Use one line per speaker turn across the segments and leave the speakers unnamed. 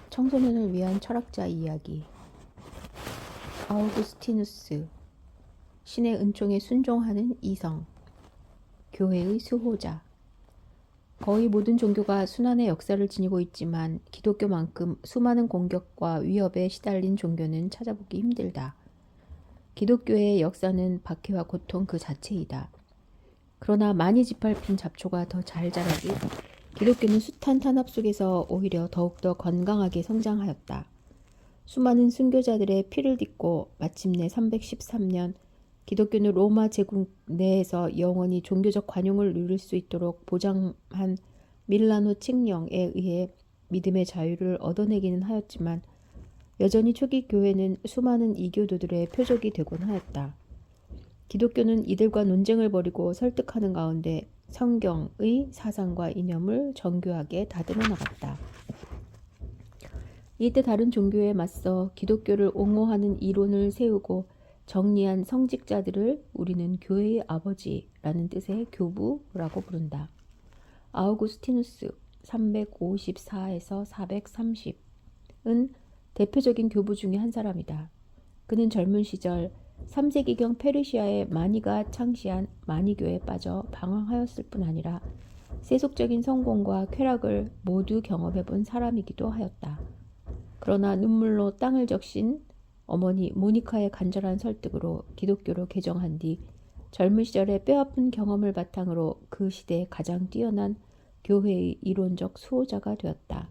청소년을 위한 철학자 이야기. 아우구스티누스. 신의 은총에 순종하는 이성. 교회의 수호자. 거의 모든 종교가 순환의 역사를 지니고 있지만 기독교만큼 수많은 공격과 위협에 시달린 종교는 찾아보기 힘들다. 기독교의 역사는 박해와 고통 그 자체이다. 그러나 많이 짓밟힌 잡초가 더 잘 자라듯 기독교는 숱한 탄압 속에서 오히려 더욱더 건강하게 성장하였다. 수많은 순교자들의 피를 딛고 마침내 313년 기독교는 로마 제국 내에서 영원히 종교적 관용을 누릴 수 있도록 보장한 밀라노 칙령에 의해 믿음의 자유를 얻어내기는 하였지만 여전히 초기 교회는 수많은 이교도들의 표적이 되곤 하였다. 기독교는 이들과 논쟁을 벌이고 설득하는 가운데 성경의 사상과 이념을 정교하게 다듬어 나갔다. 이때 다른 종교에 맞서 기독교를 옹호하는 이론을 세우고 정리한 성직자들을 우리는 교회의 아버지라는 뜻의 교부라고 부른다. 아우구스티누스 354에서 430은 대표적인 교부 중의 한 사람이다. 그는 젊은 시절 3세기경 페르시아의 마니가 창시한 마니교에 빠져 방황하였을 뿐 아니라 세속적인 성공과 쾌락을 모두 경험해본 사람이기도 하였다. 그러나 눈물로 땅을 적신 어머니 모니카의 간절한 설득으로 기독교로 개정한 뒤 젊은 시절의 뼈아픈 경험을 바탕으로 그 시대에 가장 뛰어난 교회의 이론적 수호자가 되었다.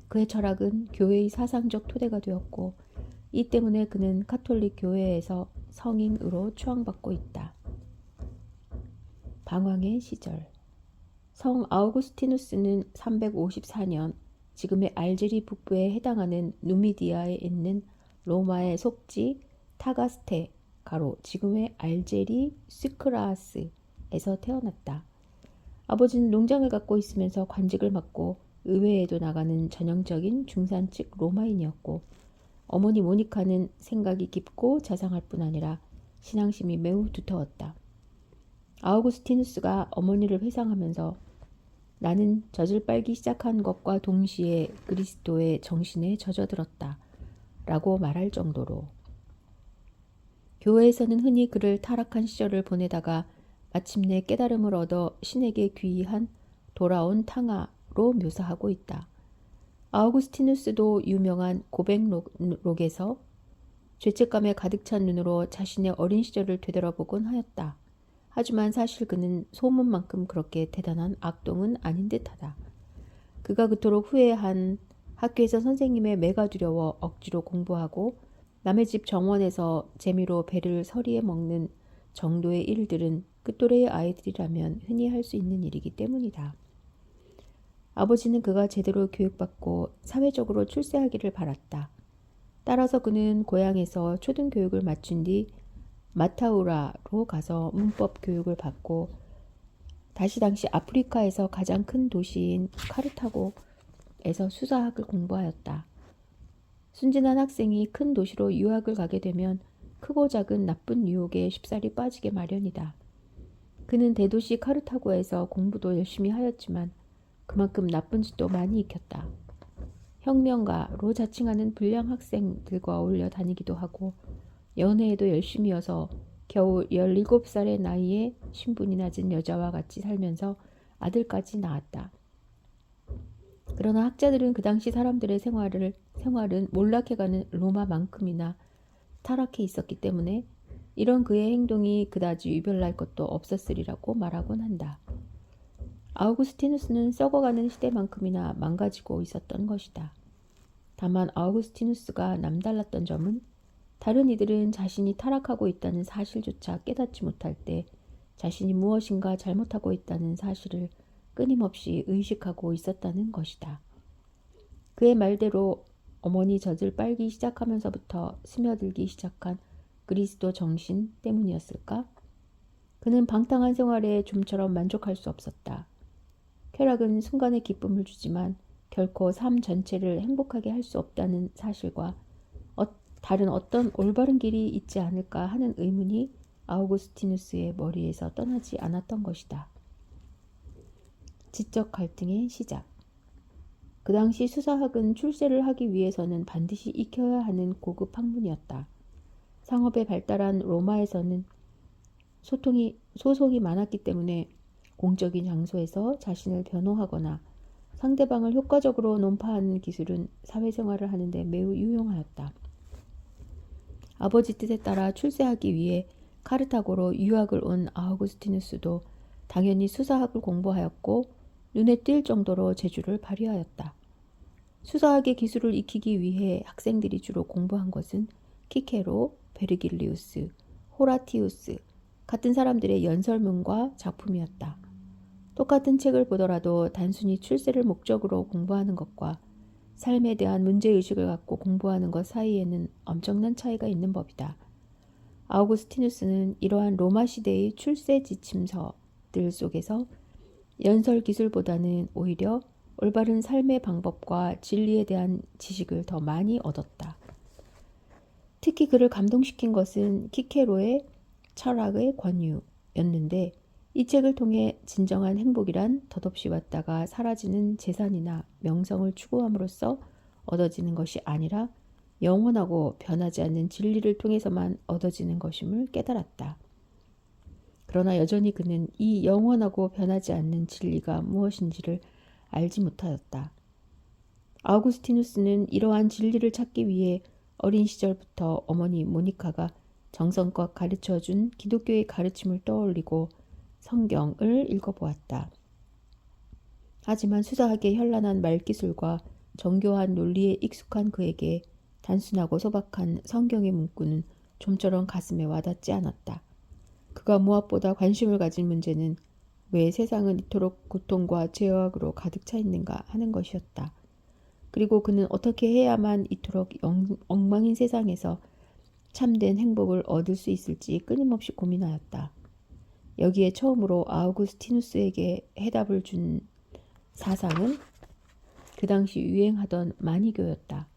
그의 철학은 교회의 사상적 토대가 되었고 이 때문에 그는 카톨릭 교회에서 성인으로 추앙받고 있다. 방황의 시절. 성 아우구스티누스는 354년 지금의 알제리 북부에 해당하는 누미디아에 있는 로마의 속지 타가스테 지금의 알제리 스크라스에서 태어났다. 아버지는 농장을 갖고 있으면서 관직을 맡고 의회에도 나가는 전형적인 중산층 로마인이었고 어머니 모니카는 생각이 깊고 자상할 뿐 아니라 신앙심이 매우 두터웠다. 아우구스티누스가 어머니를 회상하면서 나는 젖을 빨기 시작한 것과 동시에 그리스도의 정신에 젖어들었다 라고 말할 정도로 교회에서는 흔히 그를 타락한 시절을 보내다가 마침내 깨달음을 얻어 신에게 귀한 돌아온 탕아로 묘사하고 있다. 아우구스티누스도 유명한 고백록에서 죄책감에 가득 찬 눈으로 자신의 어린 시절을 되돌아보곤 하였다. 하지만 사실 그는 소문만큼 그렇게 대단한 악동은 아닌 듯하다. 그가 그토록 후회한 학교에서 선생님의 매가 두려워 억지로 공부하고 남의 집 정원에서 재미로 배를 서리에 먹는 정도의 일들은 그 또래의 아이들이라면 흔히 할 수 있는 일이기 때문이다. 아버지는 그가 제대로 교육받고 사회적으로 출세하기를 바랐다. 따라서 그는 고향에서 초등교육을 마친 뒤 마타우라로 가서 문법 교육을 받고 다시 당시 아프리카에서 가장 큰 도시인 카르타고에서 수사학을 공부하였다. 순진한 학생이 큰 도시로 유학을 가게 되면 크고 작은 나쁜 유혹에 쉽사리 빠지게 마련이다. 그는 대도시 카르타고에서 공부도 열심히 하였지만 그만큼 나쁜 짓도 많이 익혔다. 혁명가로 자칭하는 불량 학생들과 어울려 다니기도 하고 연애에도 열심히여서 겨우 17살의 나이에 신분이 낮은 여자와 같이 살면서 아들까지 낳았다. 그러나 학자들은 그 당시 사람들의 생활은 몰락해가는 로마만큼이나 타락해 있었기 때문에 이런 그의 행동이 그다지 유별날 것도 없었으리라고 말하곤 한다. 아우구스티누스는 썩어가는 시대만큼이나 망가지고 있었던 것이다. 다만 아우구스티누스가 남달랐던 점은 다른 이들은 자신이 타락하고 있다는 사실조차 깨닫지 못할 때 자신이 무엇인가 잘못하고 있다는 사실을 끊임없이 의식하고 있었다는 것이다. 그의 말대로 어머니 젖을 빨기 시작하면서부터 스며들기 시작한 그리스도 정신 때문이었을까? 그는 방탕한 생활에 좀처럼 만족할 수 없었다. 쾌락은 순간의 기쁨을 주지만 결코 삶 전체를 행복하게 할 수 없다는 사실과 다른 어떤 올바른 길이 있지 않을까 하는 의문이 아우구스티누스의 머리에서 떠나지 않았던 것이다. 지적 갈등의 시작. 그 당시 수사학은 출세를 하기 위해서는 반드시 익혀야 하는 고급 학문이었다. 상업에 발달한 로마에서는 소송이 많았기 때문에 공적인 장소에서 자신을 변호하거나 상대방을 효과적으로 논파하는 기술은 사회생활을 하는데 매우 유용하였다. 아버지 뜻에 따라 출세하기 위해 카르타고로 유학을 온 아우구스티누스도 당연히 수사학을 공부하였고 눈에 띌 정도로 재주를 발휘하였다. 수사학의 기술을 익히기 위해 학생들이 주로 공부한 것은 키케로, 베르길리우스, 호라티우스 같은 사람들의 연설문과 작품이었다. 똑같은 책을 보더라도 단순히 출세를 목적으로 공부하는 것과 삶에 대한 문제의식을 갖고 공부하는 것 사이에는 엄청난 차이가 있는 법이다. 아우구스티누스는 이러한 로마 시대의 출세 지침서들 속에서 연설 기술보다는 오히려 올바른 삶의 방법과 진리에 대한 지식을 더 많이 얻었다. 특히 그를 감동시킨 것은 키케로의 철학의 권유였는데 이 책을 통해 진정한 행복이란 덧없이 왔다가 사라지는 재산이나 명성을 추구함으로써 얻어지는 것이 아니라 영원하고 변하지 않는 진리를 통해서만 얻어지는 것임을 깨달았다. 그러나 여전히 그는 이 영원하고 변하지 않는 진리가 무엇인지를 알지 못하였다. 아우구스티누스는 이러한 진리를 찾기 위해 어린 시절부터 어머니 모니카가 정성껏 가르쳐준 기독교의 가르침을 떠올리고 성경을 읽어보았다. 하지만 수사하게 현란한 말기술과 정교한 논리에 익숙한 그에게 단순하고 소박한 성경의 문구는 좀처럼 가슴에 와닿지 않았다. 그가 무엇보다 관심을 가진 문제는 왜 세상은 이토록 고통과 죄악으로 가득 차 있는가 하는 것이었다. 그리고 그는 어떻게 해야만 이토록 엉망인 세상에서 참된 행복을 얻을 수 있을지 끊임없이 고민하였다. 여기에 처음으로 아우구스티누스에게 해답을 준 사상은 그 당시 유행하던 마니교였다.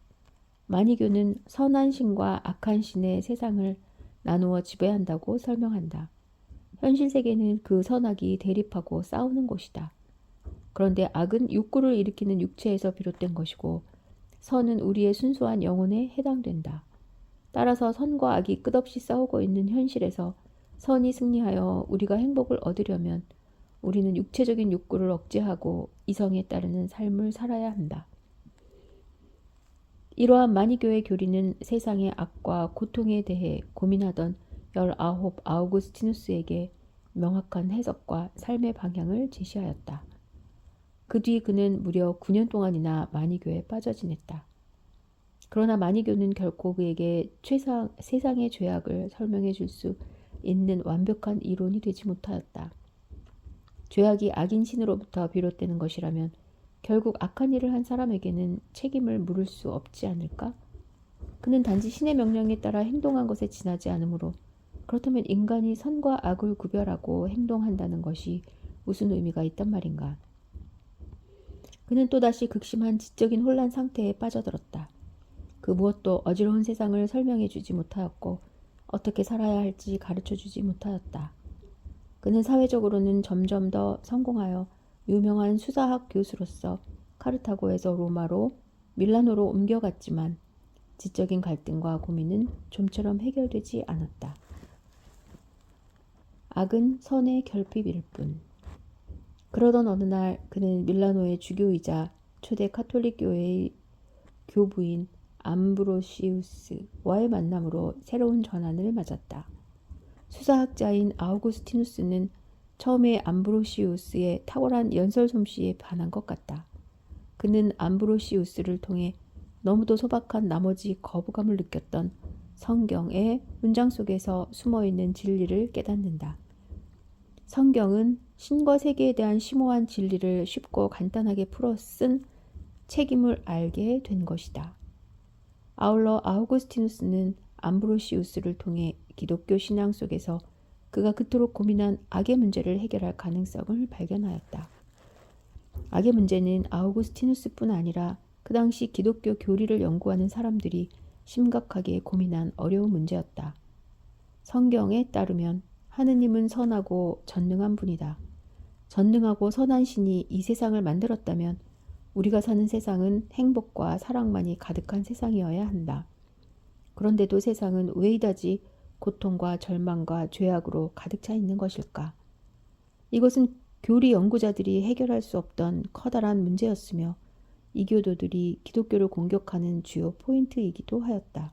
마니교는 선한 신과 악한 신의 세상을 나누어 지배한다고 설명한다. 현실 세계는 그 선악이 대립하고 싸우는 곳이다. 그런데 악은 욕구를 일으키는 육체에서 비롯된 것이고 선은 우리의 순수한 영혼에 해당된다. 따라서 선과 악이 끝없이 싸우고 있는 현실에서 선이 승리하여 우리가 행복을 얻으려면 우리는 육체적인 욕구를 억제하고 이성에 따르는 삶을 살아야 한다. 이러한 마니교의 교리는 세상의 악과 고통에 대해 고민하던 19 아우구스티누스에게 명확한 해석과 삶의 방향을 제시하였다. 그 뒤 그는 무려 9년 동안이나 마니교에 빠져 지냈다. 그러나 마니교는 결코 그에게 세상의 죄악을 설명해 줄 수 있는 완벽한 이론이 되지 못하였다. 죄악이 악인 신으로부터 비롯되는 것이라면 결국 악한 일을 한 사람에게는 책임을 물을 수 없지 않을까? 그는 단지 신의 명령에 따라 행동한 것에 지나지 않으므로 그렇다면 인간이 선과 악을 구별하고 행동한다는 것이 무슨 의미가 있단 말인가? 그는 또다시 극심한 지적인 혼란 상태에 빠져들었다. 그 무엇도 어지러운 세상을 설명해 주지 못하였고 어떻게 살아야 할지 가르쳐 주지 못하였다. 그는 사회적으로는 점점 더 성공하여 유명한 수사학 교수로서 카르타고에서 로마로 밀라노로 옮겨갔지만 지적인 갈등과 고민은 좀처럼 해결되지 않았다. 악은 선의 결핍일 뿐. 그러던 어느 날 그는 밀라노의 주교이자 초대 카톨릭 교회의 교부인 암브로시우스와의 만남으로 새로운 전환을 맞았다. 수사학자인 아우구스티누스는 처음에 암브로시우스의 탁월한 연설 솜씨에 반한 것 같다. 그는 암브로시우스를 통해 너무도 소박한 나머지 거부감을 느꼈던 성경의 문장 속에서 숨어있는 진리를 깨닫는다. 성경은 신과 세계에 대한 심오한 진리를 쉽고 간단하게 풀어 쓴 책임을 알게 된 것이다. 아울러 아우구스티누스는 암브로시우스를 통해 기독교 신앙 속에서 그가 그토록 고민한 악의 문제를 해결할 가능성을 발견하였다. 악의 문제는 아우구스티누스뿐 아니라 그 당시 기독교 교리를 연구하는 사람들이 심각하게 고민한 어려운 문제였다. 성경에 따르면 하느님은 선하고 전능한 분이다. 전능하고 선한 신이 이 세상을 만들었다면 우리가 사는 세상은 행복과 사랑만이 가득한 세상이어야 한다. 그런데도 세상은 왜 이다지 고통과 절망과 죄악으로 가득 차 있는 것일까? 이것은 교리 연구자들이 해결할 수 없던 커다란 문제였으며 이교도들이 기독교를 공격하는 주요 포인트이기도 하였다.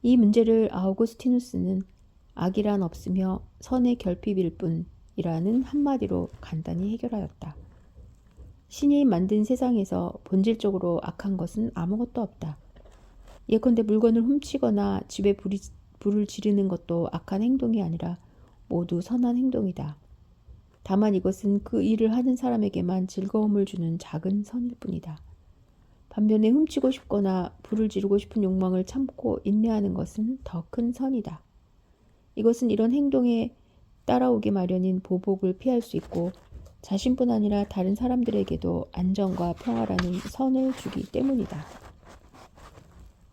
이 문제를 아우구스티누스는 악이란 없으며 선의 결핍일 뿐이라는 한마디로 간단히 해결하였다. 신이 만든 세상에서 본질적으로 악한 것은 아무것도 없다. 예컨대 물건을 훔치거나 집에 불을 지르는 것도 악한 행동이 아니라 모두 선한 행동이다. 다만 이것은 그 일을 하는 사람에게만 즐거움을 주는 작은 선일 뿐이다. 반면에 훔치고 싶거나 불을 지르고 싶은 욕망을 참고 인내하는 것은 더 큰 선이다. 이것은 이런 행동에 따라오기 마련인 보복을 피할 수 있고 자신뿐 아니라 다른 사람들에게도 안정과 평화라는 선을 주기 때문이다.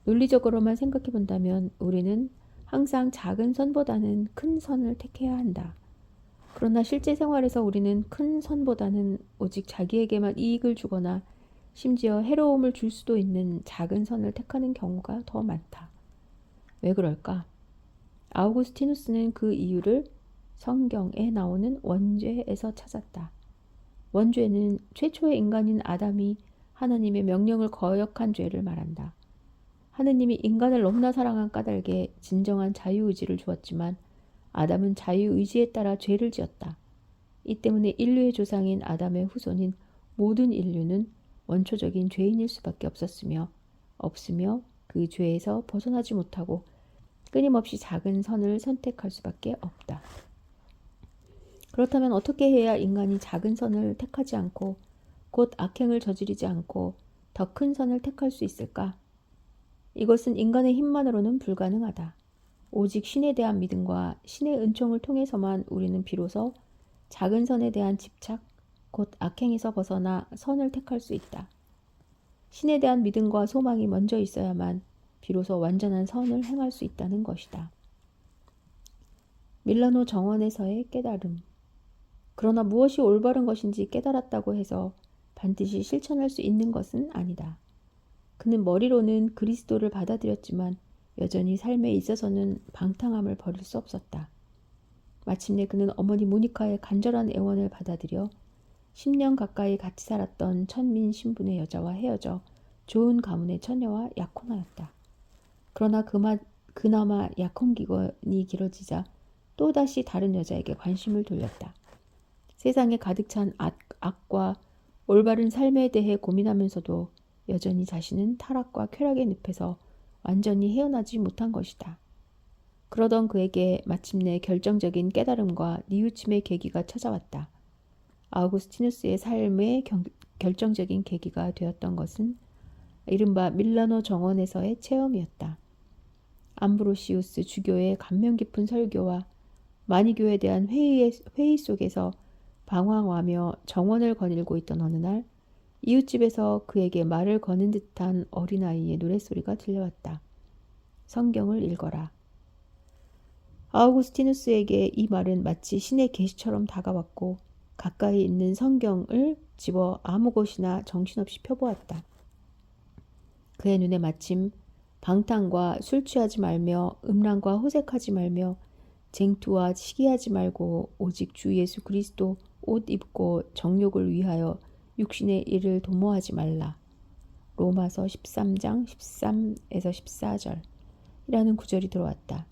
논리적으로만 생각해 본다면 우리는 항상 작은 선보다는 큰 선을 택해야 한다. 그러나 실제 생활에서 우리는 큰 선보다는 오직 자기에게만 이익을 주거나 심지어 해로움을 줄 수도 있는 작은 선을 택하는 경우가 더 많다. 왜 그럴까? 아우구스티누스는 그 이유를 성경에 나오는 원죄에서 찾았다. 원죄는 최초의 인간인 아담이 하나님의 명령을 거역한 죄를 말한다. 하느님이 인간을 너무나 사랑한 까닭에 진정한 자유의지를 주었지만 아담은 자유의지에 따라 죄를 지었다. 이 때문에 인류의 조상인 아담의 후손인 모든 인류는 원초적인 죄인일 수밖에 없으며 그 죄에서 벗어나지 못하고 끊임없이 작은 선을 선택할 수밖에 없다. 그렇다면 어떻게 해야 인간이 작은 선을 택하지 않고 곧 악행을 저지르지 않고 더 큰 선을 택할 수 있을까? 이것은 인간의 힘만으로는 불가능하다. 오직 신에 대한 믿음과 신의 은총을 통해서만 우리는 비로소 작은 선에 대한 집착, 곧 악행에서 벗어나 선을 택할 수 있다. 신에 대한 믿음과 소망이 먼저 있어야만 비로소 완전한 선을 행할 수 있다는 것이다. 밀라노 정원에서의 깨달음. 그러나 무엇이 올바른 것인지 깨달았다고 해서 반드시 실천할 수 있는 것은 아니다. 그는 머리로는 그리스도를 받아들였지만 여전히 삶에 있어서는 방탕함을 버릴 수 없었다. 마침내 그는 어머니 모니카의 간절한 애원을 받아들여 10년 가까이 같이 살았던 천민 신분의 여자와 헤어져 좋은 가문의 처녀와 약혼하였다. 그러나 그나마 약혼 기간이 길어지자 또다시 다른 여자에게 관심을 돌렸다. 세상에 가득 찬 악과 올바른 삶에 대해 고민하면서도 여전히 자신은 타락과 쾌락의 늪에서 완전히 헤어나지 못한 것이다. 그러던 그에게 마침내 결정적인 깨달음과 뉘우침의 계기가 찾아왔다. 아우구스티누스의 삶의 결정적인 계기가 되었던 것은 이른바 밀라노 정원에서의 체험이었다. 암브로시우스 주교의 감명 깊은 설교와 마니교에 대한 회의 속에서 방황하며 정원을 거닐고 있던 어느 날 이웃집에서 그에게 말을 거는 듯한 어린아이의 노랫소리가 들려왔다. 성경을 읽어라. 아우구스티누스에게 이 말은 마치 신의 계시처럼 다가왔고 가까이 있는 성경을 집어 아무 곳이나 정신없이 펴보았다. 그의 눈에 마침 방탕과 술 취하지 말며 음란과 호색하지 말며 쟁투와 시기하지 말고 오직 주 예수 그리스도 옷 입고 정욕을 위하여 육신의 일을 도모하지 말라. 로마서 13장 13에서 14절 이라는 구절이 들어왔다.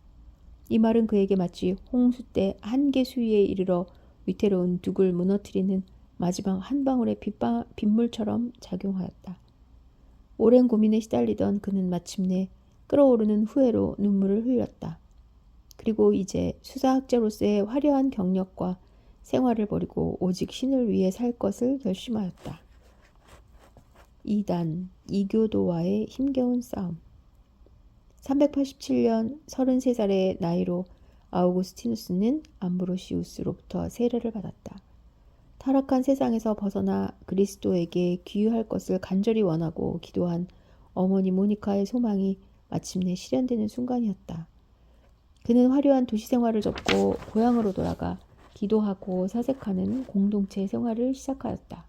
이 말은 그에게 마치 홍수 때 한계 수위에 이르러 위태로운 둑을 무너뜨리는 마지막 한 방울의 빗물처럼 작용하였다. 오랜 고민에 시달리던 그는 마침내 끓어오르는 후회로 눈물을 흘렸다. 그리고 이제 수사학자로서의 화려한 경력과 생활을 버리고 오직 신을 위해 살 것을 결심하였다. 2단 이교도와의 힘겨운 싸움. 387년 33살의 나이로 아우구스티누스는 암브로시우스로부터 세례를 받았다. 타락한 세상에서 벗어나 그리스도에게 귀유할 것을 간절히 원하고 기도한 어머니 모니카의 소망이 마침내 실현되는 순간이었다. 그는 화려한 도시 생활을 접고 고향으로 돌아가 기도하고 사색하는 공동체 생활을 시작하였다.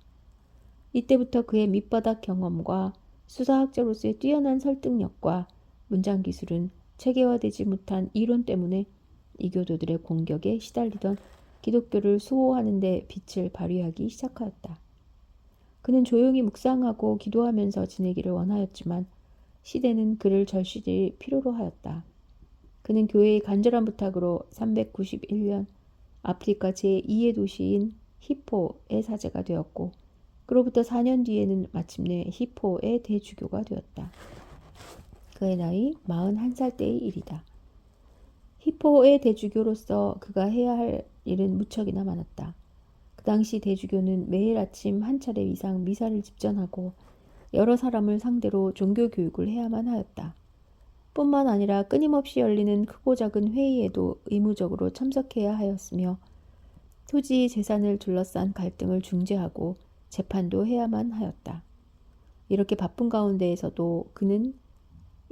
이때부터 그의 밑바닥 경험과 수사학자로서의 뛰어난 설득력과 문장 기술은 체계화되지 못한 이론 때문에 이교도들의 공격에 시달리던 기독교를 수호하는 데 빛을 발휘하기 시작하였다. 그는 조용히 묵상하고 기도하면서 지내기를 원하였지만 시대는 그를 절실히 필요로 하였다. 그는 교회의 간절한 부탁으로 391년 아프리카 제2의 도시인 히포의 사제가 되었고 그로부터 4년 뒤에는 마침내 히포의 대주교가 되었다. 그의 나이 41살 때의 일이다. 히포의 대주교로서 그가 해야 할 일은 무척이나 많았다. 그 당시 대주교는 매일 아침 한 차례 이상 미사를 집전하고 여러 사람을 상대로 종교 교육을 해야만 하였다. 뿐만 아니라 끊임없이 열리는 크고 작은 회의에도 의무적으로 참석해야 하였으며 토지 재산을 둘러싼 갈등을 중재하고 재판도 해야만 하였다. 이렇게 바쁜 가운데에서도 그는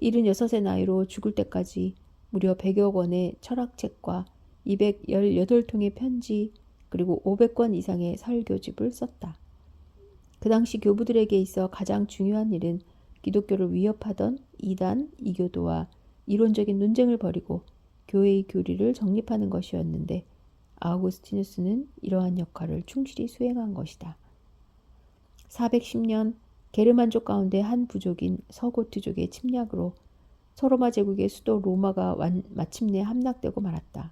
76의 나이로 죽을 때까지 무려 100여 권의 철학책과 218통의 편지 그리고 500권 이상의 설교집을 썼다. 그 당시 교부들에게 있어 가장 중요한 일은 기독교를 위협하던 이단, 이교도와 이론적인 논쟁을 벌이고 교회의 교리를 정립하는 것이었는데 아우구스티누스는 이러한 역할을 충실히 수행한 것이다. 410년 게르만족 가운데 한 부족인 서고트족의 침략으로 서로마 제국의 수도 로마가 마침내 함락되고 말았다.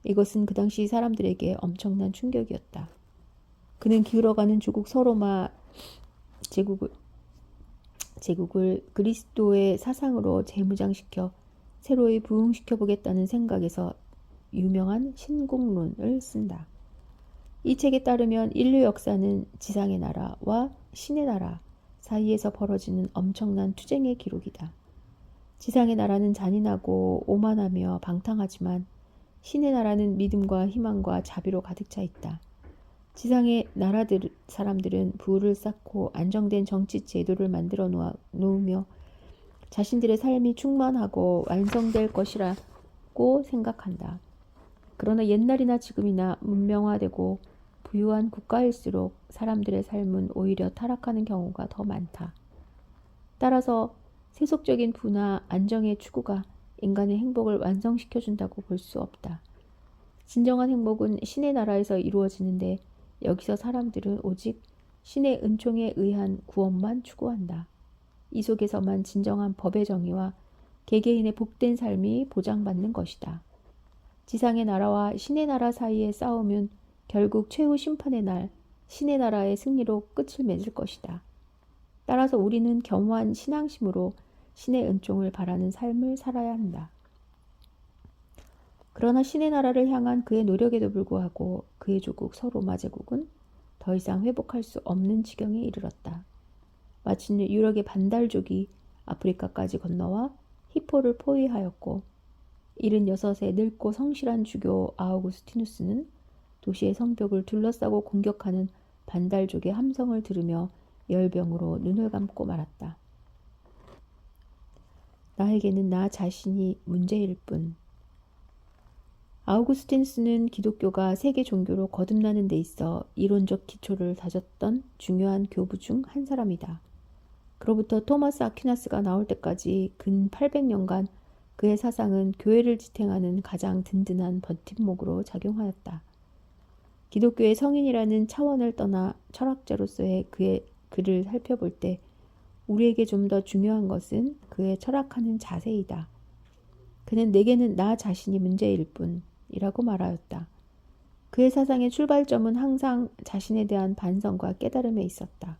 이것은 그 당시 사람들에게 엄청난 충격이었다. 그는 기울어가는 조국 서로마 제국을 그리스도의 사상으로 재무장시켜 새로이 부흥시켜보겠다는 생각에서 유명한 신국론을 쓴다. 이 책에 따르면 인류 역사는 지상의 나라와 신의 나라 사이에서 벌어지는 엄청난 투쟁의 기록이다. 지상의 나라는 잔인하고 오만하며 방탕하지만 신의 나라는 믿음과 희망과 자비로 가득 차 있다. 지상의 사람들은 부를 쌓고 안정된 정치 제도를 만들어 놓으며 자신들의 삶이 충만하고 완성될 것이라고 생각한다. 그러나 옛날이나 지금이나 문명화되고 부유한 국가일수록 사람들의 삶은 오히려 타락하는 경우가 더 많다. 따라서 세속적인 부나 안정의 추구가 인간의 행복을 완성시켜준다고 볼 수 없다. 진정한 행복은 신의 나라에서 이루어지는데 여기서 사람들은 오직 신의 은총에 의한 구원만 추구한다. 이 속에서만 진정한 법의 정의와 개개인의 복된 삶이 보장받는 것이다. 지상의 나라와 신의 나라 사이의 싸움은 결국 최후 심판의 날 신의 나라의 승리로 끝을 맺을 것이다. 따라서 우리는 겸허한 신앙심으로 신의 은총을 바라는 삶을 살아야 한다. 그러나 신의 나라를 향한 그의 노력에도 불구하고 그의 조국 서로마 제국은 더 이상 회복할 수 없는 지경에 이르렀다. 마침내 유력의 반달족이 아프리카까지 건너와 히포를 포위하였고 76의 늙고 성실한 주교 아우구스티누스는 도시의 성벽을 둘러싸고 공격하는 반달족의 함성을 들으며 열병으로 눈을 감고 말았다. 나에게는 나 자신이 문제일 뿐. 아우구스티누스는 기독교가 세계 종교로 거듭나는 데 있어 이론적 기초를 다졌던 중요한 교부 중 한 사람이다. 그로부터 토마스 아퀴나스가 나올 때까지 근 800년간 그의 사상은 교회를 지탱하는 가장 든든한 버팀목으로 작용하였다. 기독교의 성인이라는 차원을 떠나 철학자로서의 그의 글을 살펴볼 때 우리에게 좀 더 중요한 것은 그의 철학하는 자세이다. 그는 내게는 나 자신이 문제일 뿐이라고 말하였다. 그의 사상의 출발점은 항상 자신에 대한 반성과 깨달음에 있었다.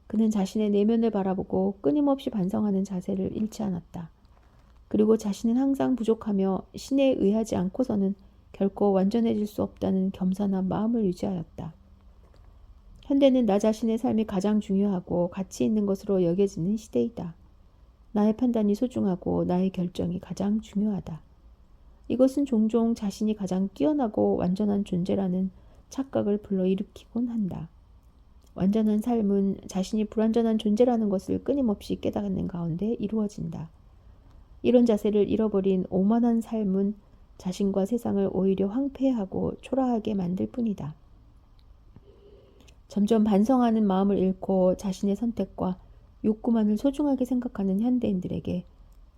그는 자신의 내면을 바라보고 끊임없이 반성하는 자세를 잃지 않았다. 그리고 자신은 항상 부족하며 신에 의하지 않고서는 결코 완전해질 수 없다는 겸손한 마음을 유지하였다. 현대는 나 자신의 삶이 가장 중요하고 가치 있는 것으로 여겨지는 시대이다. 나의 판단이 소중하고 나의 결정이 가장 중요하다. 이것은 종종 자신이 가장 뛰어나고 완전한 존재라는 착각을 불러일으키곤 한다. 완전한 삶은 자신이 불완전한 존재라는 것을 끊임없이 깨닫는 가운데 이루어진다. 이런 자세를 잃어버린 오만한 삶은 자신과 세상을 오히려 황폐하고 초라하게 만들 뿐이다. 점점 반성하는 마음을 잃고 자신의 선택과 욕구만을 소중하게 생각하는 현대인들에게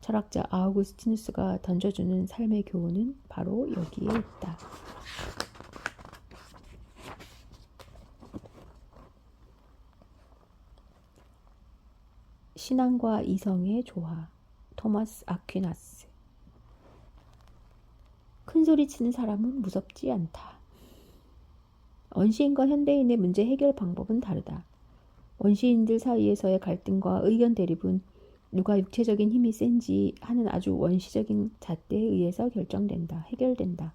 철학자 아우구스티누스가 던져주는 삶의 교훈은 바로 여기에 있다. 신앙과 이성의 조화. 토마스 아퀴나스. 큰소리치는 사람은 무섭지 않다. 원시인과 현대인의 문제 해결 방법은 다르다. 원시인들 사이에서의 갈등과 의견 대립은 누가 육체적인 힘이 센지 하는 아주 원시적인 잣대에 의해서 결정된다. 해결된다.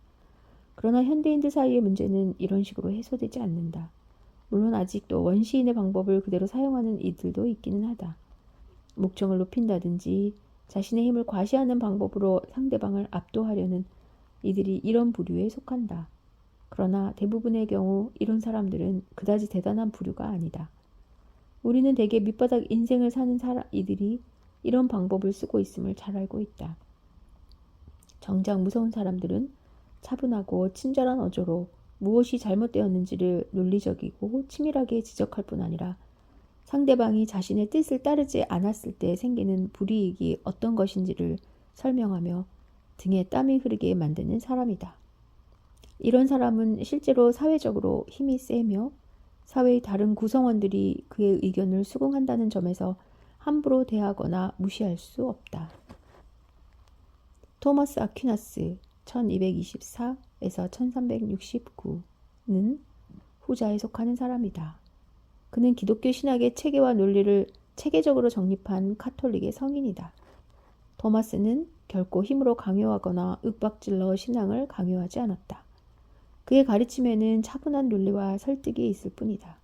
그러나 현대인들 사이의 문제는 이런 식으로 해소되지 않는다. 물론 아직도 원시인의 방법을 그대로 사용하는 이들도 있기는 하다. 목청을 높인다든지 자신의 힘을 과시하는 방법으로 상대방을 압도하려는 이들이 이런 부류에 속한다. 그러나 대부분의 경우 이런 사람들은 그다지 대단한 부류가 아니다. 우리는 대개 밑바닥 인생을 사는 이들이 이런 방법을 쓰고 있음을 잘 알고 있다. 정작 무서운 사람들은 차분하고 친절한 어조로 무엇이 잘못되었는지를 논리적이고 치밀하게 지적할 뿐 아니라 상대방이 자신의 뜻을 따르지 않았을 때 생기는 불이익이 어떤 것인지를 설명하며 등에 땀이 흐르게 만드는 사람이다. 이런 사람은 실제로 사회적으로 힘이 세며 사회의 다른 구성원들이 그의 의견을 수긍한다는 점에서 함부로 대하거나 무시할 수 없다. 토마스 아퀴나스 1224에서 1369는 후자에 속하는 사람이다. 그는 기독교 신학의 체계와 논리를 체계적으로 정립한 카톨릭의 성인이다. 토마스는 결코 힘으로 강요하거나 윽박질러 신앙을 강요하지 않았다. 그의 가르침에는 차분한 논리와 설득이 있을 뿐이다.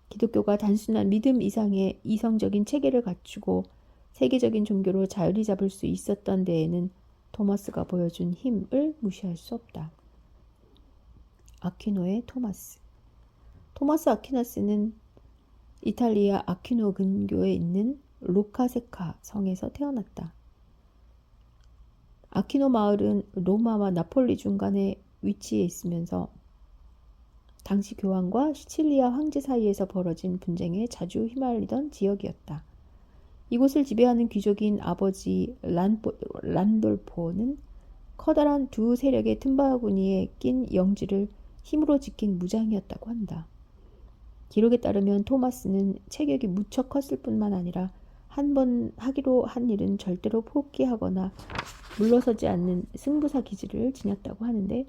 기독교가 단순한 믿음 이상의 이성적인 체계를 갖추고 세계적인 종교로 자유리 잡을 수 있었던 데에는 토마스가 보여준 힘을 무시할 수 없다. 아퀴노의 토마스. 토마스 아퀴나스는 이탈리아 아퀴노 근교에 있는 로카세카 성에서 태어났다. 아퀴노 마을은 로마와 나폴리 중간에 위치해 있으면서 당시 교황과 시칠리아 황제 사이에서 벌어진 분쟁에 자주 휘말리던 지역이었다. 이곳을 지배하는 귀족인 아버지 란돌포는 커다란 두 세력의 틈바구니에 낀 영지를 힘으로 지킨 무장이었다고 한다. 기록에 따르면 토마스는 체격이 무척 컸을 뿐만 아니라 한 번 하기로 한 일은 절대로 포기하거나 물러서지 않는 승부사 기질을 지녔다고 하는데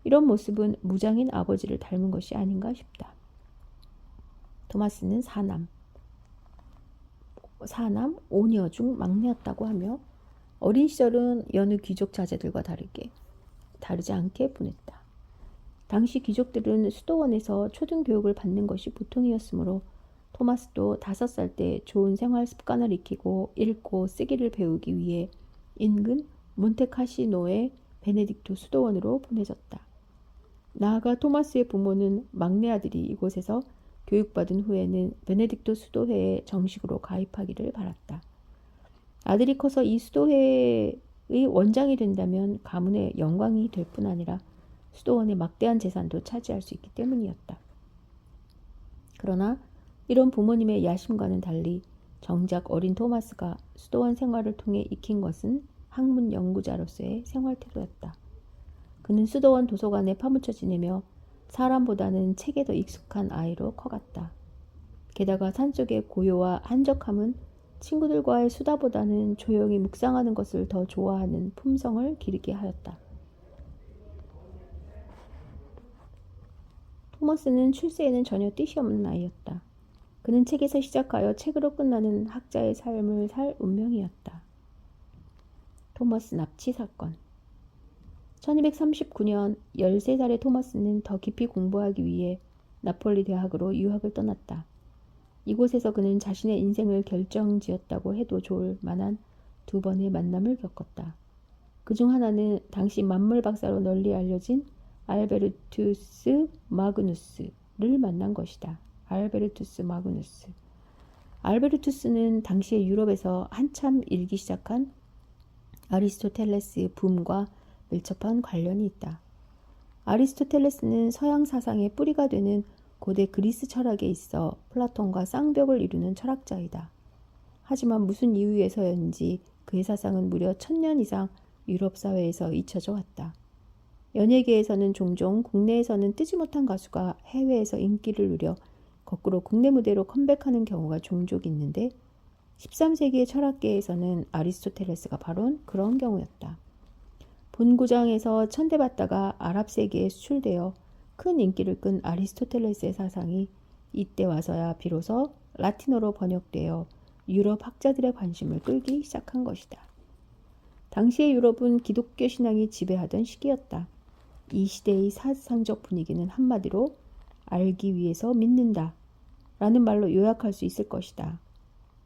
이런 모습은 무장인 아버지를 닮은 것이 아닌가 싶다. 토마스는 사남 5녀 중 막내였다고 하며 어린 시절은 여느 귀족 자제들과 다르지 않게 보냈다. 당시 귀족들은 수도원에서 초등교육을 받는 것이 보통이었으므로 토마스도 5살 때 좋은 생활 습관을 익히고 읽고 쓰기를 배우기 위해 인근 몬테카시노의 베네딕토 수도원으로 보내졌다. 나아가 토마스의 부모는 막내 아들이 이곳에서 교육받은 후에는 베네딕토 수도회에 정식으로 가입하기를 바랐다. 아들이 커서 이 수도회의 원장이 된다면 가문의 영광이 될 뿐 아니라 수도원의 막대한 재산도 차지할 수 있기 때문이었다. 그러나 이런 부모님의 야심과는 달리 정작 어린 토마스가 수도원 생활을 통해 익힌 것은 학문 연구자로서의 생활 태도였다. 그는 수도원 도서관에 파묻혀 지내며 사람보다는 책에 더 익숙한 아이로 커갔다. 게다가 산속의 고요와 한적함은 친구들과의 수다보다는 조용히 묵상하는 것을 더 좋아하는 품성을 기르게 하였다. 토마스는 출세에는 전혀 뜻이 없는 아이였다. 그는 책에서 시작하여 책으로 끝나는 학자의 삶을 살 운명이었다. 토마스 납치 사건. 1239년 13살의 토마스는 더 깊이 공부하기 위해 나폴리 대학으로 유학을 떠났다. 이곳에서 그는 자신의 인생을 결정지었다고 해도 좋을 만한 2번의 만남을 겪었다. 그중 하나는 당시 만물 박사로 널리 알려진 알베르투스 마그누스를 만난 것이다. 알베르투스는 당시의 유럽에서 한참 일기 시작한 아리스토텔레스 붐과 밀접한 관련이 있다. 아리스토텔레스는 서양 사상의 뿌리가 되는 고대 그리스 철학에 있어 플라톤과 쌍벽을 이루는 철학자이다. 하지만 무슨 이유에서였는지 그의 사상은 무려 1000년 이상 유럽 사회에서 잊혀져 왔다. 연예계에서는 종종 국내에서는 뜨지 못한 가수가 해외에서 인기를 누려 거꾸로 국내 무대로 컴백하는 경우가 종종 있는데 13세기의 철학계에서는 아리스토텔레스가 바로 그런 경우였다. 본고장에서 천대받다가 아랍 세계에 수출되어 큰 인기를 끈 아리스토텔레스의 사상이 이때 와서야 비로소 라틴어로 번역되어 유럽 학자들의 관심을 끌기 시작한 것이다. 당시의 유럽은 기독교 신앙이 지배하던 시기였다. 이 시대의 사상적 분위기는 한마디로 알기 위해서 믿는다 라는 말로 요약할 수 있을 것이다.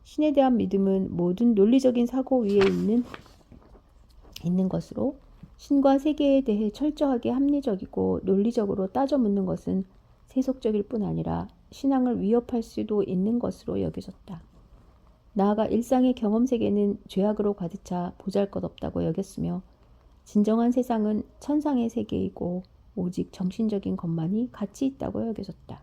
신에 대한 믿음은 모든 논리적인 사고 위에 있는 것으로 신과 세계에 대해 철저하게 합리적이고 논리적으로 따져 묻는 것은 세속적일 뿐 아니라 신앙을 위협할 수도 있는 것으로 여겨졌다. 나아가 일상의 경험 세계는 죄악으로 가득 차 보잘것없다고 여겼으며 진정한 세상은 천상의 세계이고 오직 정신적인 것만이 가치 있다고 여겨졌다.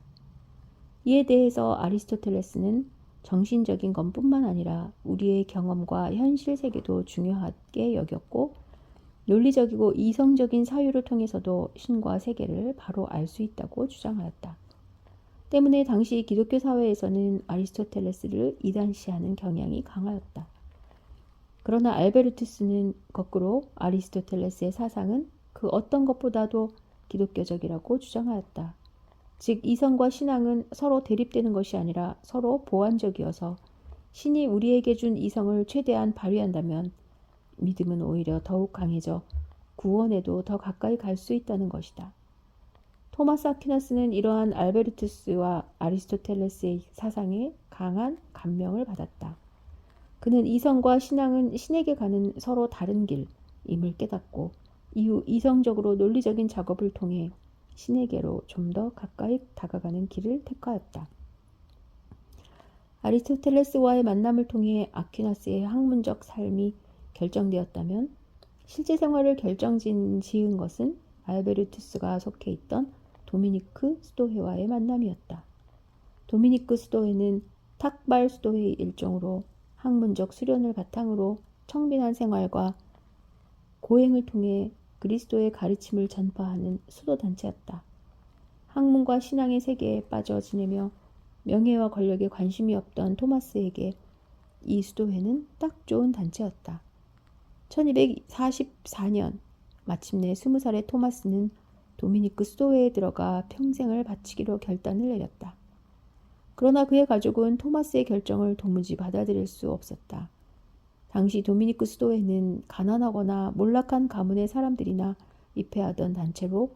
이에 대해서 아리스토텔레스는 정신적인 것뿐만 아니라 우리의 경험과 현실 세계도 중요하게 여겼고 논리적이고 이성적인 사유를 통해서도 신과 세계를 바로 알 수 있다고 주장하였다. 때문에 당시 기독교 사회에서는 아리스토텔레스를 이단시하는 경향이 강하였다. 그러나 알베르투스는 거꾸로 아리스토텔레스의 사상은 그 어떤 것보다도 기독교적이라고 주장하였다. 즉 이성과 신앙은 서로 대립되는 것이 아니라 서로 보완적이어서 신이 우리에게 준 이성을 최대한 발휘한다면 믿음은 오히려 더욱 강해져 구원에도 더 가까이 갈 수 있다는 것이다. 토마스 아퀴나스는 이러한 알베르투스와 아리스토텔레스의 사상에 강한 감명을 받았다. 그는 이성과 신앙은 신에게 가는 서로 다른 길임을 깨닫고 이후 이성적으로 논리적인 작업을 통해 신에게로 좀 더 가까이 다가가는 길을 택하였다. 아리스토텔레스와의 만남을 통해 아퀴나스의 학문적 삶이 결정되었다면 실제 생활을 결정지은 것은 알베르투스가 속해 있던 도미니크 스도회와의 만남이었다. 도미니크 스도회는 탁발 스도회의 일종으로 학문적 수련을 바탕으로 청빈한 생활과 고행을 통해 그리스도의 가르침을 전파하는 수도단체였다. 학문과 신앙의 세계에 빠져 지내며 명예와 권력에 관심이 없던 토마스에게 이 수도회는 딱 좋은 단체였다. 1244년 마침내 20살의 토마스는 도미니크 수도회에 들어가 평생을 바치기로 결단을 내렸다. 그러나 그의 가족은 토마스의 결정을 도무지 받아들일 수 없었다. 당시 도미니크 수도회는 가난하거나 몰락한 가문의 사람들이나 입회하던 단체로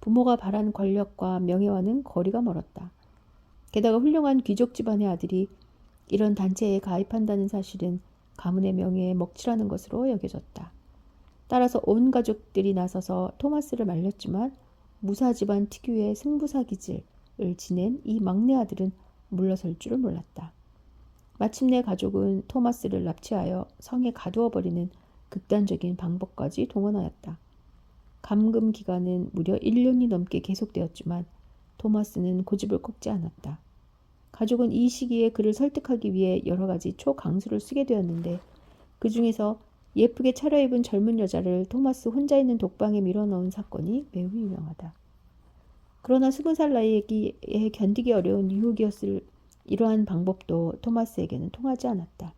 부모가 바란 권력과 명예와는 거리가 멀었다. 게다가 훌륭한 귀족 집안의 아들이 이런 단체에 가입한다는 사실은 가문의 명예에 먹칠하는 것으로 여겨졌다. 따라서 온 가족들이 나서서 토마스를 말렸지만 무사 집안 특유의 승부사 기질을 지낸 이 막내 아들은 물러설 줄을 몰랐다. 마침내 가족은 토마스를 납치하여 성에 가두어버리는 극단적인 방법까지 동원하였다. 감금 기간은 무려 1년이 넘게 계속되었지만 토마스는 고집을 꺾지 않았다. 가족은 이 시기에 그를 설득하기 위해 여러 가지 초강수를 쓰게 되었는데 그 중에서 예쁘게 차려입은 젊은 여자를 토마스 혼자 있는 독방에 밀어넣은 사건이 매우 유명하다. 그러나 20살 나이에 견디기 어려운 유혹이었을 이러한 방법도 토마스에게는 통하지 않았다.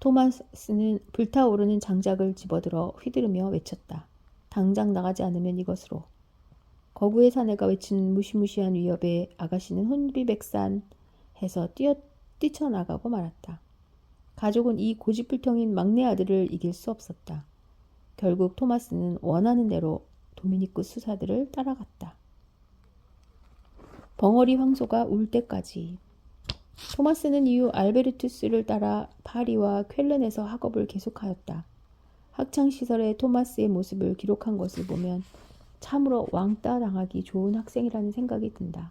토마스는 불타오르는 장작을 집어들어 휘두르며 외쳤다. 당장 나가지 않으면 이것으로. 거구의 사내가 외치는 무시무시한 위협에 아가씨는 혼비백산해서 뛰쳐나가고 말았다. 가족은 이 고집불통인 막내 아들을 이길 수 없었다. 결국 토마스는 원하는 대로 도미니크 수사들을 따라갔다. 벙어리 황소가 울 때까지. 토마스는 이후 알베르투스를 따라 파리와 쾰른에서 학업을 계속하였다. 학창시절의 토마스의 모습을 기록한 것을 보면 참으로 왕따 당하기 좋은 학생이라는 생각이 든다.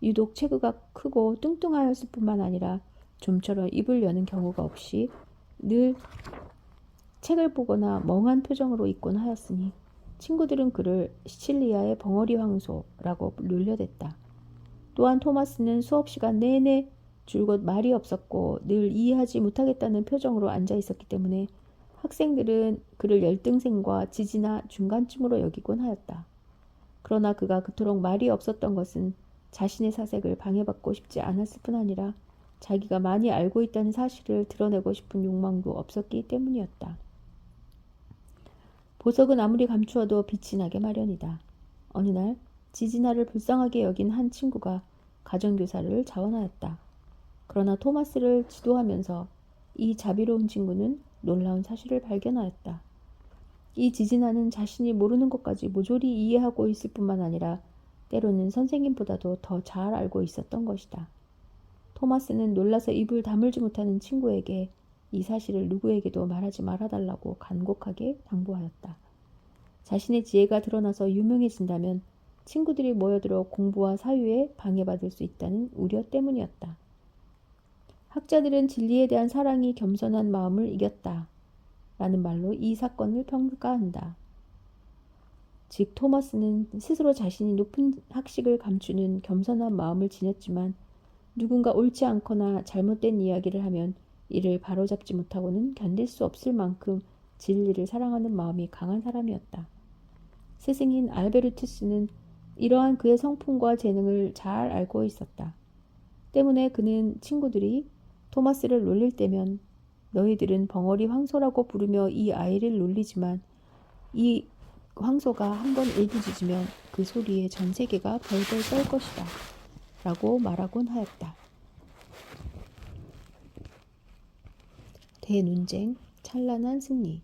유독 체구가 크고 뚱뚱하였을 뿐만 아니라 좀처럼 입을 여는 경우가 없이 늘 책을 보거나 멍한 표정으로 있곤 하였으니 친구들은 그를 시칠리아의 벙어리 황소라고 놀려댔다. 또한 토마스는 수업 시간 내내 줄곧 말이 없었고 늘 이해하지 못하겠다는 표정으로 앉아 있었기 때문에 학생들은 그를 열등생과 지지나 중간쯤으로 여기곤 하였다. 그러나 그가 그토록 말이 없었던 것은 자신의 사색을 방해받고 싶지 않았을 뿐 아니라 자기가 많이 알고 있다는 사실을 드러내고 싶은 욕망도 없었기 때문이었다. 보석은 아무리 감추어도 빛이 나게 마련이다. 어느 날 지지나를 불쌍하게 여긴 한 친구가 가정교사를 자원하였다. 그러나 토마스를 지도하면서 이 자비로운 친구는 놀라운 사실을 발견하였다. 이 지지나는 자신이 모르는 것까지 모조리 이해하고 있을 뿐만 아니라 때로는 선생님보다도 더 잘 알고 있었던 것이다. 토마스는 놀라서 입을 다물지 못하는 친구에게 이 사실을 누구에게도 말하지 말아달라고 간곡하게 당부하였다. 자신의 지혜가 드러나서 유명해진다면 친구들이 모여들어 공부와 사유에 방해받을 수 있다는 우려 때문이었다. 학자들은 진리에 대한 사랑이 겸손한 마음을 이겼다. 라는 말로 이 사건을 평가한다. 즉 토마스는 스스로 자신이 높은 학식을 감추는 겸손한 마음을 지녔지만 누군가 옳지 않거나 잘못된 이야기를 하면 이를 바로잡지 못하고는 견딜 수 없을 만큼 진리를 사랑하는 마음이 강한 사람이었다. 스승인 알베르투스는 이러한 그의 성품과 재능을 잘 알고 있었다. 때문에 그는 친구들이 토마스를 놀릴 때면 너희들은 벙어리 황소라고 부르며 이 아이를 놀리지만 이 황소가 한번 일기짖으면 그 소리에 전 세계가 벌벌 떨 것이다. 라고 말하곤 하였다. 대논쟁, 찬란한 승리.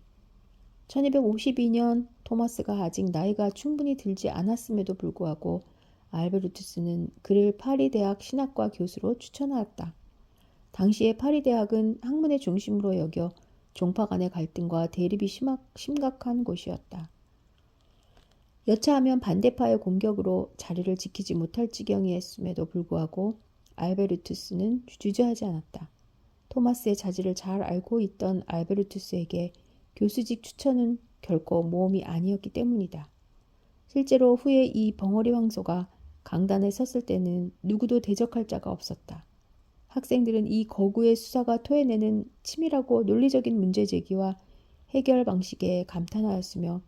1252년 토마스가 아직 나이가 충분히 들지 않았음에도 불구하고 알베르투스는 그를 파리 대학 신학과 교수로 추천하였다. 당시의 파리 대학은 학문의 중심으로 여겨 종파 간의 갈등과 대립이 심각한 곳이었다. 여차하면 반대파의 공격으로 자리를 지키지 못할 지경이었음에도 불구하고 알베르투스는 주저하지 않았다. 토마스의 자질을 잘 알고 있던 알베르투스에게 교수직 추천은 결코 모험이 아니었기 때문이다. 실제로 후에 이 벙어리 황소가 강단에 섰을 때는 누구도 대적할 자가 없었다. 학생들은 이 거구의 수사가 토해내는 치밀하고 논리적인 문제제기와 해결 방식에 감탄하였으며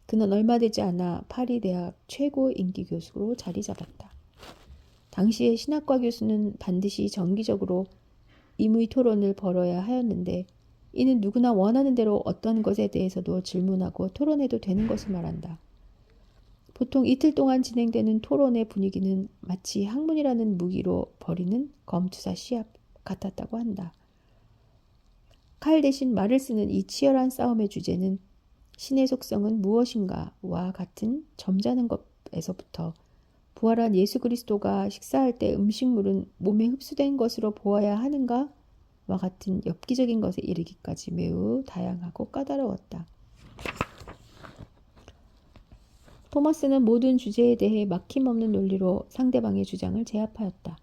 그는 얼마 되지 않아 파리 대학 최고 인기 교수로 자리 잡았다. 당시의 신학과 교수는 반드시 정기적으로 임의 토론을 벌여야 하였는데 이는 누구나 원하는 대로 어떤 것에 대해서도 질문하고 토론해도 되는 것을 말한다. 보통 이틀 동안 진행되는 토론의 분위기는 마치 학문이라는 무기로 벌이는 검투사 시합 같았다고 한다. 칼 대신 말을 쓰는 이 치열한 싸움의 주제는 신의 속성은 무엇인가와 같은 점잖은 것에서부터 부활한 예수 그리스도가 식사할 때 음식물은 몸에 흡수된 것으로 보아야 하는가와 같은 엽기적인 것에 이르기까지 매우 다양하고 까다로웠다. 토마스는 모든 주제에 대해 막힘없는 논리로 상대방의 주장을 제압하였다.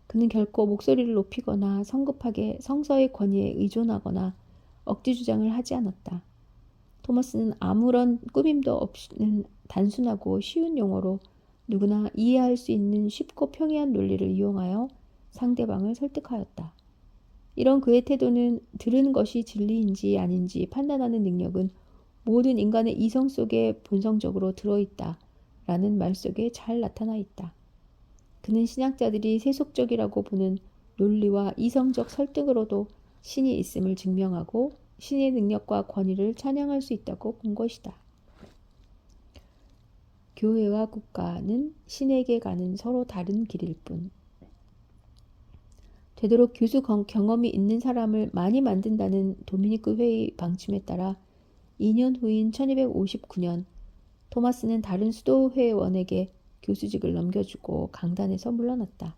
그는 결코 목소리를 높이거나 성급하게 성서의 권위에 의존하거나 억지 주장을 하지 않았다. 토마스는 아무런 꾸밈도 없는 단순하고 쉬운 용어로 누구나 이해할 수 있는 쉽고 평이한 논리를 이용하여 상대방을 설득하였다. 이런 그의 태도는 들은 것이 진리인지 아닌지 판단하는 능력은 모든 인간의 이성 속에 본성적으로 들어있다 라는 말 속에 잘 나타나 있다. 그는 신학자들이 세속적이라고 보는 논리와 이성적 설득으로도 신이 있음을 증명하고 신의 능력과 권위를 찬양할 수 있다고 본 것이다. 교회와 국가는 신에게 가는 서로 다른 길일 뿐. 되도록 교수 경험이 있는 사람을 많이 만든다는 도미니크 회의 방침에 따라 2년 후인 1259년 토마스는 다른 수도회원에게 교수직을 넘겨주고 강단에서 물러났다.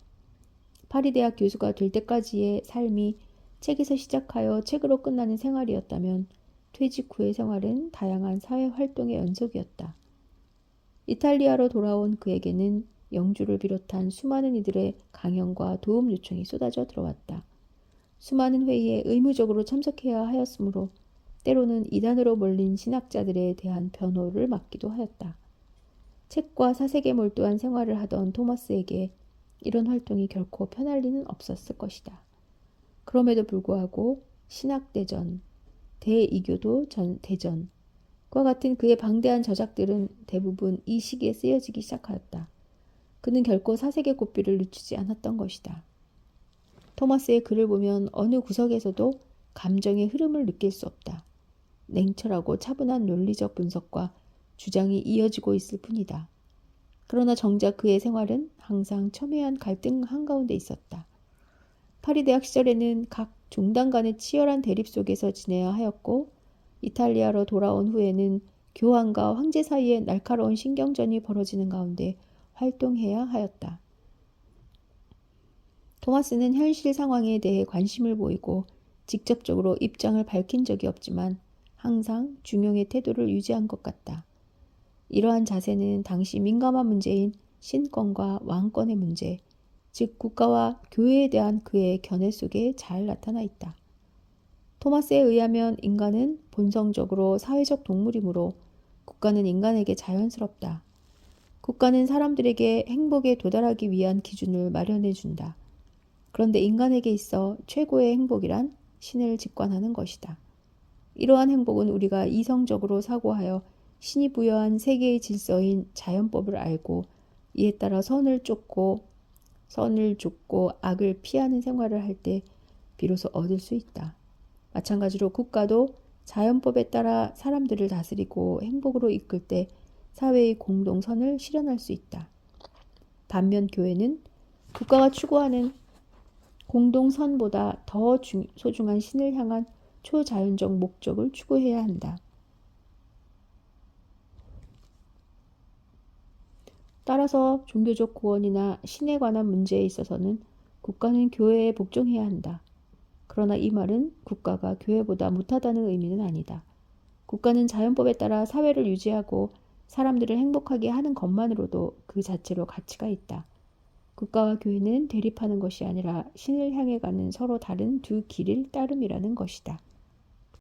파리 대학 교수가 될 때까지의 삶이 책에서 시작하여 책으로 끝나는 생활이었다면 퇴직 후의 생활은 다양한 사회활동의 연속이었다. 이탈리아로 돌아온 그에게는 영주를 비롯한 수많은 이들의 강연과 도움 요청이 쏟아져 들어왔다. 수많은 회의에 의무적으로 참석해야 하였으므로 때로는 이단으로 몰린 신학자들에 대한 변호를 맡기도 하였다. 책과 사색에 몰두한 생활을 하던 토마스에게 이런 활동이 결코 편할 리는 없었을 것이다. 그럼에도 불구하고 신학대전, 대이교도 대전과 같은 그의 방대한 저작들은 대부분 이 시기에 쓰여지기 시작하였다. 그는 결코 사색의 고삐를 늦추지 않았던 것이다. 토마스의 글을 보면 어느 구석에서도 감정의 흐름을 느낄 수 없다. 냉철하고 차분한 논리적 분석과 주장이 이어지고 있을 뿐이다. 그러나 정작 그의 생활은 항상 첨예한 갈등 한가운데 있었다. 파리 대학 시절에는 각 종단 간의 치열한 대립 속에서 지내야 하였고 이탈리아로 돌아온 후에는 교황과 황제 사이에 날카로운 신경전이 벌어지는 가운데 활동해야 하였다. 토마스는 현실 상황에 대해 관심을 보이고 직접적으로 입장을 밝힌 적이 없지만 항상 중용의 태도를 유지한 것 같다. 이러한 자세는 당시 민감한 문제인 신권과 왕권의 문제, 즉 국가와 교회에 대한 그의 견해 속에 잘 나타나 있다. 토마스에 의하면 인간은 본성적으로 사회적 동물이므로 국가는 인간에게 자연스럽다. 국가는 사람들에게 행복에 도달하기 위한 기준을 마련해 준다. 그런데 인간에게 있어 최고의 행복이란 신을 직관하는 것이다. 이러한 행복은 우리가 이성적으로 사고하여 신이 부여한 세계의 질서인 자연법을 알고 이에 따라 선을 쫓고 악을 피하는 생활을 할 때 비로소 얻을 수 있다. 마찬가지로 국가도 자연법에 따라 사람들을 다스리고 행복으로 이끌 때 사회의 공동선을 실현할 수 있다. 반면 교회는 국가가 추구하는 공동선보다 더 소중한 신을 향한 초자연적 목적을 추구해야 한다. 따라서 종교적 구원이나 신에 관한 문제에 있어서는 국가는 교회에 복종해야 한다. 그러나 이 말은 국가가 교회보다 못하다는 의미는 아니다. 국가는 자연법에 따라 사회를 유지하고 사람들을 행복하게 하는 것만으로도 그 자체로 가치가 있다. 국가와 교회는 대립하는 것이 아니라 신을 향해 가는 서로 다른 두 길을 따름이라는 것이다.